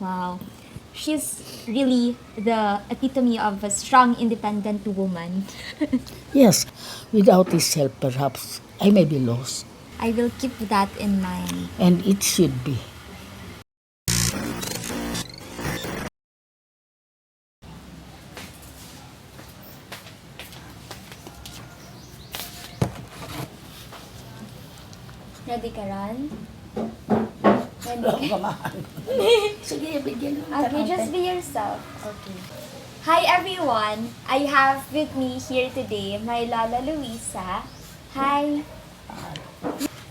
Wow. She's really the epitome of a strong, independent woman. Yes, without his help, perhaps I may be lost, I will keep that in mind. and it should be. Ready ka, Ron? Ready Oh, ka? come on. Sige, bigyan mo. Okay, just be yourself. Okay. Hi everyone! I have with me here today my Lola Luisa. Hi!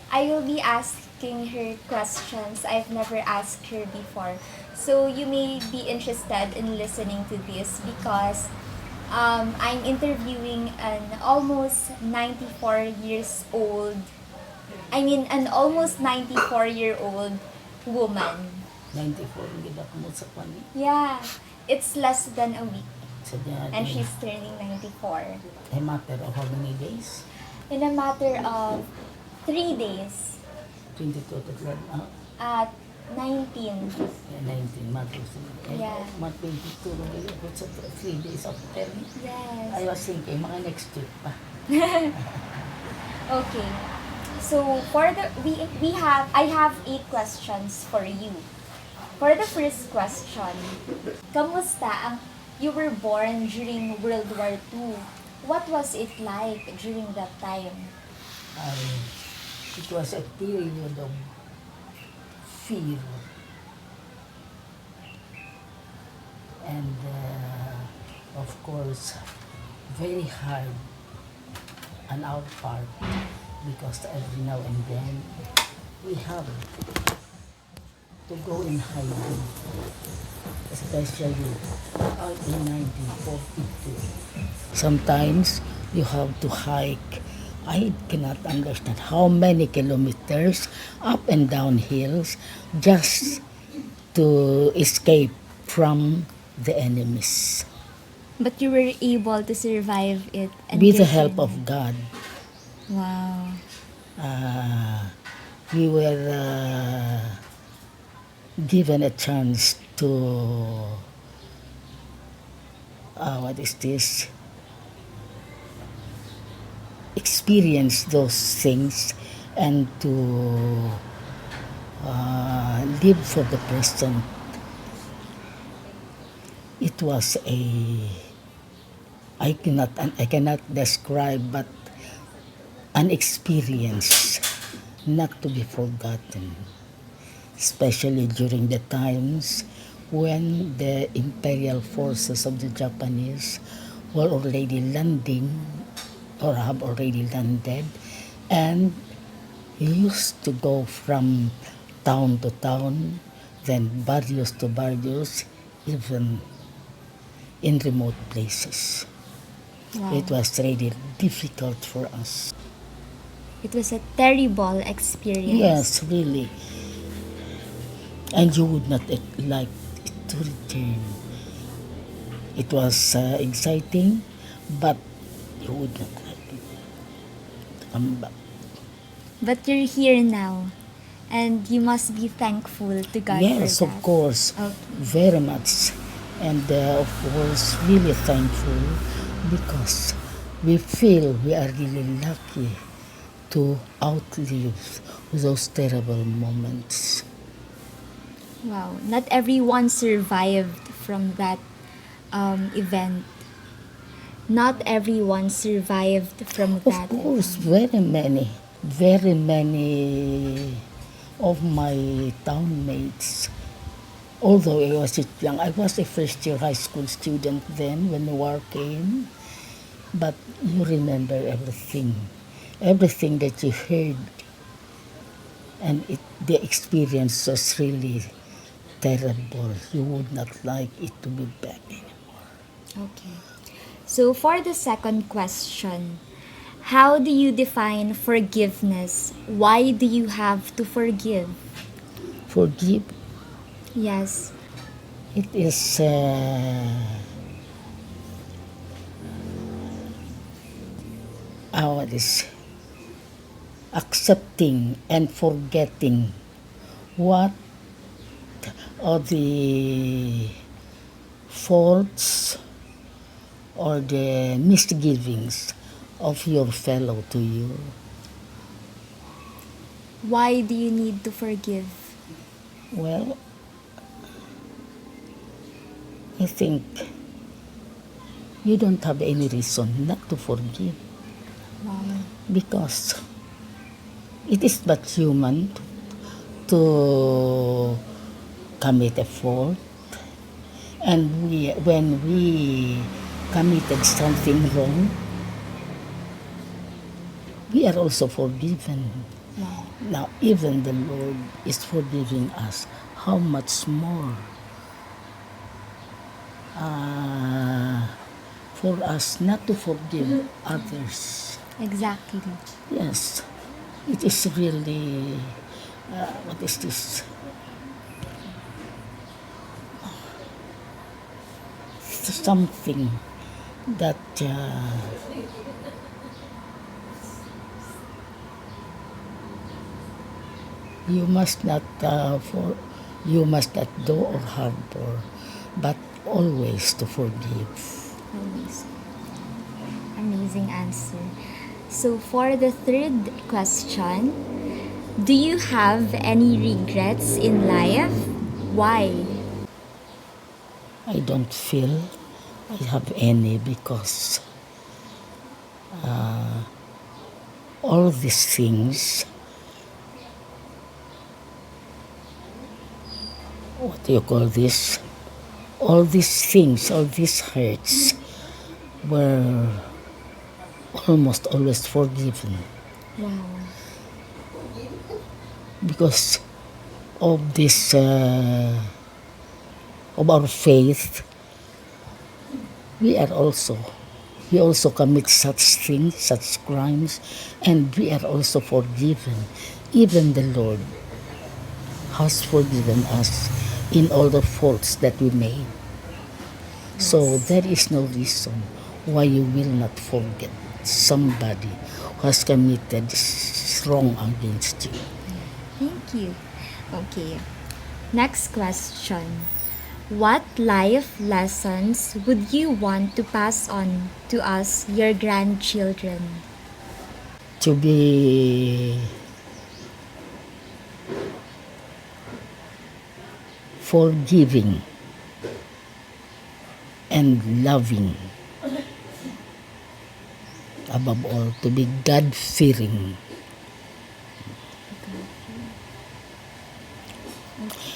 I will be asking her questions I've never asked her before. So you may be interested in listening to this because I'm interviewing an almost 94 years old, an almost 94-year-old woman. 94, hindi na mo sa panin. Yeah, it's less than a week. Sa dyan, And she's turning 94 a matter of how many days? in a matter of 3 days 22 to 12, at 19. 19 months. Yeah. Month 22, nag-iikot sa 3 days of term. I Yes. was thinking, mga next week pa. Okay. So for the I have 8 questions for you. For the first question, kamusta ang you were born during World War II? What was it like during that time? It was a period of fear and of course very hard on our part because every now and then we have to go in hiding, especially in 1942. Sometimes you have to hike. I cannot understand how many kilometers up and down hills just to escape from the enemies. But you were able to survive it and With the get help through of it. God, Wow. we were given a chance to what is this? Experience those things and to live for the present. It was I cannot describe, but an experience not to be forgotten, especially during the times when the imperial forces of the Japanese were already landing or have already landed, and used to go from town to town, then barrios to barrios, even in remote places. Wow. It was really difficult for us. It was a terrible experience. Yes, really. And you would not like it to return. It was exciting, but you would not like it to come back. But you're here now. And you must be thankful to God Yes, for of that. course, Okay. very much. And of course, really thankful because we feel we are really lucky to outlive those terrible moments. Wow. Not everyone survived from that event. Not everyone survived from Of that course, event. very many of my townmates, although I was young, I was a first year high school student then when the war came, but you remember everything that you heard, and the experience was really terrible. You would not like it to be back anymore. Okay. So for the second question, how do you define forgiveness? Why do you have to forgive? Forgive, Yes. it is what is accepting and forgetting what or the faults or the misgivings of your fellow to you. Why do you need to forgive? Well, I think you don't have any reason not to forgive Wow. because it is but human to commit a fault, and when we committed something wrong, we are also forgiven. Wow. Now, even the Lord is forgiving us. How much more for us not to forgive others? Exactly. Yes, it is really, what is this? Something that you must not you must not do or harbor, but always to forgive. Always. Amazing answer. So for the third question, do you have any regrets in life? Why? I don't feel I have any because all these things, what do you call this? All these things, all these hurts were almost always forgiven Wow. because of this, of our faith. We also commit such things, such crimes, and we are also forgiven. Even the Lord has forgiven us in all the faults that we made. So there is no reason why you will not forget somebody who has committed wrong against you. Thank you. Okay. Next question. What life lessons would you want to pass on to us, your grandchildren? To be forgiving and loving. Above all, to be God-fearing.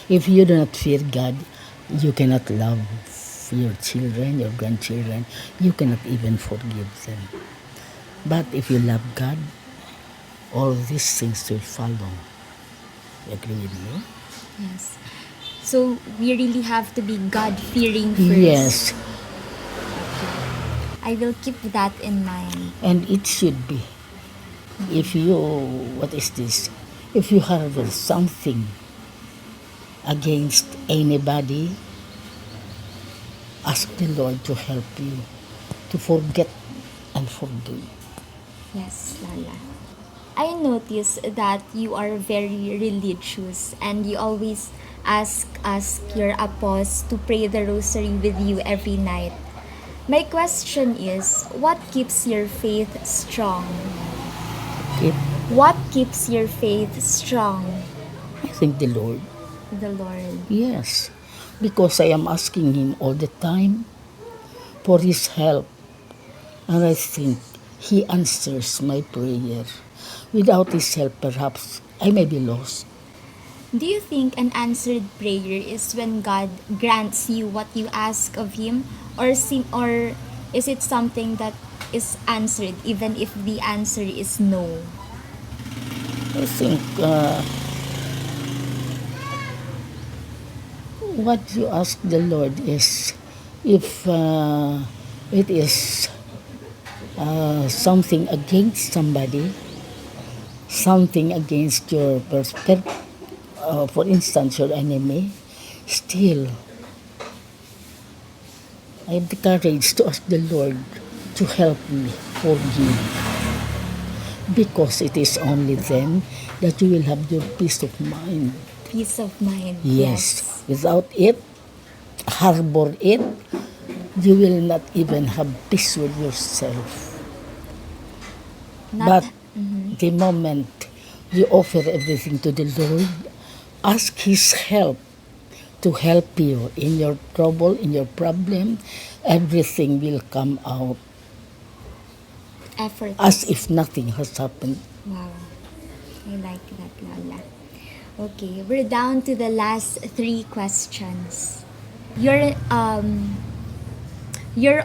If you do not fear God, you cannot love your children, your grandchildren. You cannot even forgive them. But if you love God, all these things will follow. You agree with me? Yes. So we really have to be God-fearing first. Yes, I will keep that in mind. and it should be. If you, what is this? If you have something against anybody, ask the Lord to help you to forget and forgive. Yes, Lala. I notice that you are very religious and you always ask your apostles to pray the rosary with you every night. My question is, what keeps your faith strong? If What keeps your faith strong? I think the Lord, The Lord. yes, because I am asking Him all the time for His help, and I think He answers my prayer. Without His help, perhaps I may be lost. Do you think an answered prayer is when God grants you what you ask of Him, or is it something that is answered even if the answer is no? I think what you ask the Lord is if it is something against somebody, something against your for instance, your enemy, still, I have the courage to ask the Lord to help me forgive. Because it is only then that you will have your peace of mind. Peace of mind. Yes. Without it, harbor it, you will not even have peace with yourself. Not But the moment you offer everything to the Lord, ask His help to help you in your trouble, in your problem, everything will come out effortless. as if nothing has happened. Wow. I like that, Lola. Okay, we're down to the last 3 questions. You're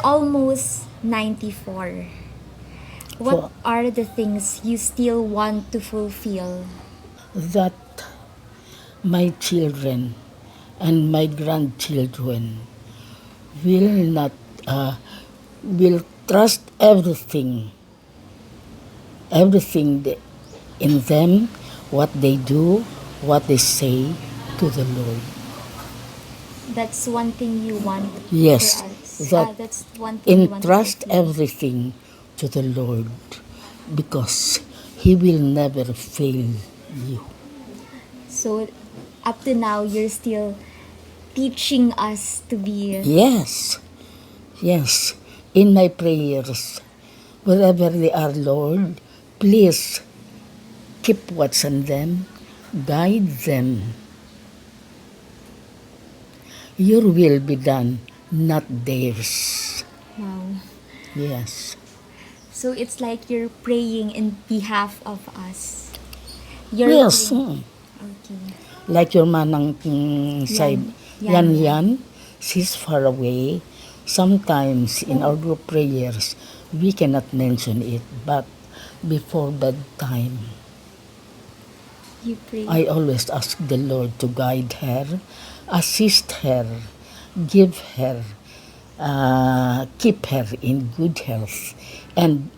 almost 94. What For are the things you still want to fulfill? that my children and my grandchildren will not will trust in them, what they do, what they say to the Lord. That's one thing you want Yes, for us. that That's one thing you want to entrust fulfill. everything to the Lord because He will never fail you. So, up to now, you're still teaching us to be. Yes, yes. In my prayers, wherever they are, Lord, please keep watch on them, guide them. Your will be done, not theirs. Wow. Yes. So, it's like you're praying in behalf of us. You're Yes. praying. Okay. Like your manang side, Yan. yan, she's far away. Sometimes in our group prayers, we cannot mention it, but before bedtime, You pray. I always ask the Lord to guide her, assist her, give her, keep her in good health, and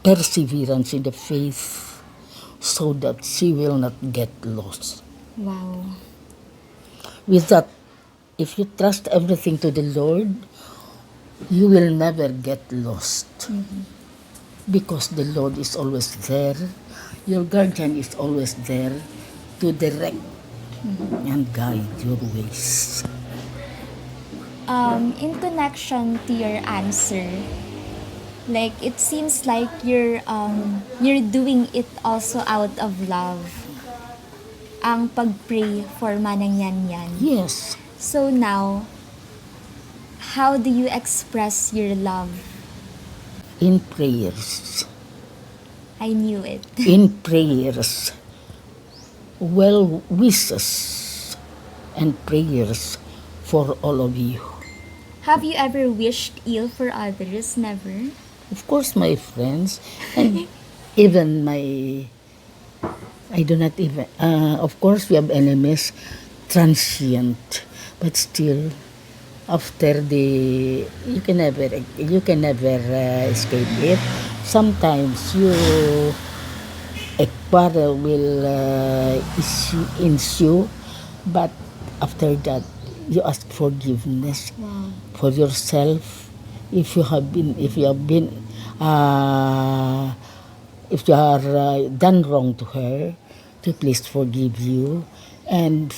perseverance in the faith so that she will not get lost. Wow. With that, if you trust everything to the Lord, you will never get lost. Because the Lord is always there. Your guardian is always there to direct and guide your ways. In connection to your answer, like it seems like you're doing it also out of love. Ang pag-pray for manang yan. Yes, So now, how do you express your love? in prayers. I knew it. In prayers. Well wishes and prayers for all of you. Have you ever wished ill for others? Never. Of course, my friends, and even my, I do not even, of course, we have enemies, transient, but still, after the, you can never escape it. Sometimes a quarrel will ensue, but after that, you ask forgiveness Wow. for yourself. If you have been, if you are done wrong to her, to please forgive you. And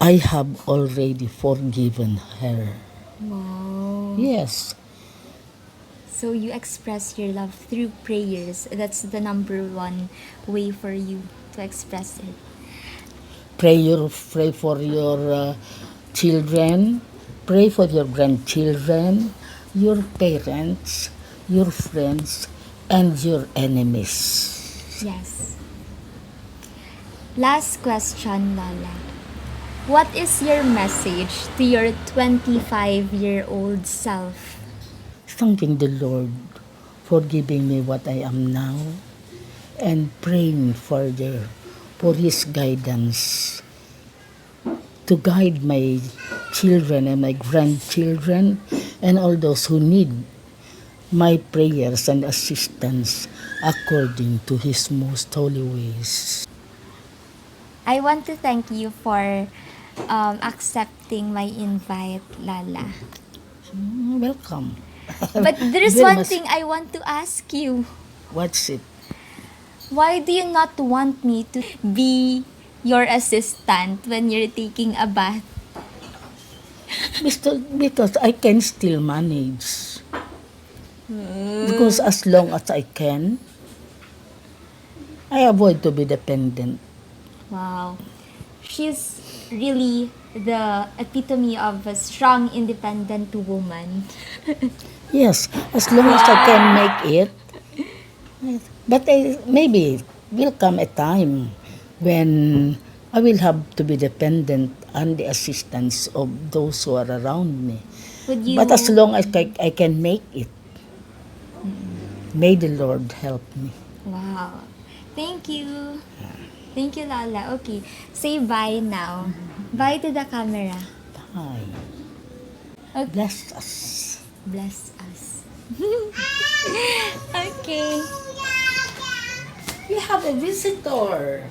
I have already forgiven her. Wow. Yes, So you express your love through prayers. That's the number one way for you to express it. pray for your children, pray for your grandchildren, your parents, your friends, and your enemies. Yes. Last question, Lola. What is your message to your 25-year-old self? Thanking the Lord for giving me what I am now and praying further for His guidance to guide my children and my grandchildren and all those who need my prayers and assistance according to His most holy ways. I want to thank you for accepting my invite, Lala. Welcome. But there's Very one much- thing I want to ask you. What's it? Why do you not want me to be your assistant when you're taking a bath? Because I can still manage. Because as long as I can, I avoid to be dependent. Wow. She's really the epitome of a strong, independent woman. Yes, as long as I can make it. But maybe will come a time when I will have to be dependent on the assistance of those who are around me. Would you... But as long as I can make it, may the Lord help me. Wow. Thank you. Thank you, Lola. Okay. Say bye now. Bye to the camera. Bye. Okay. Bless us. Bless us. Okay. We have a visitor.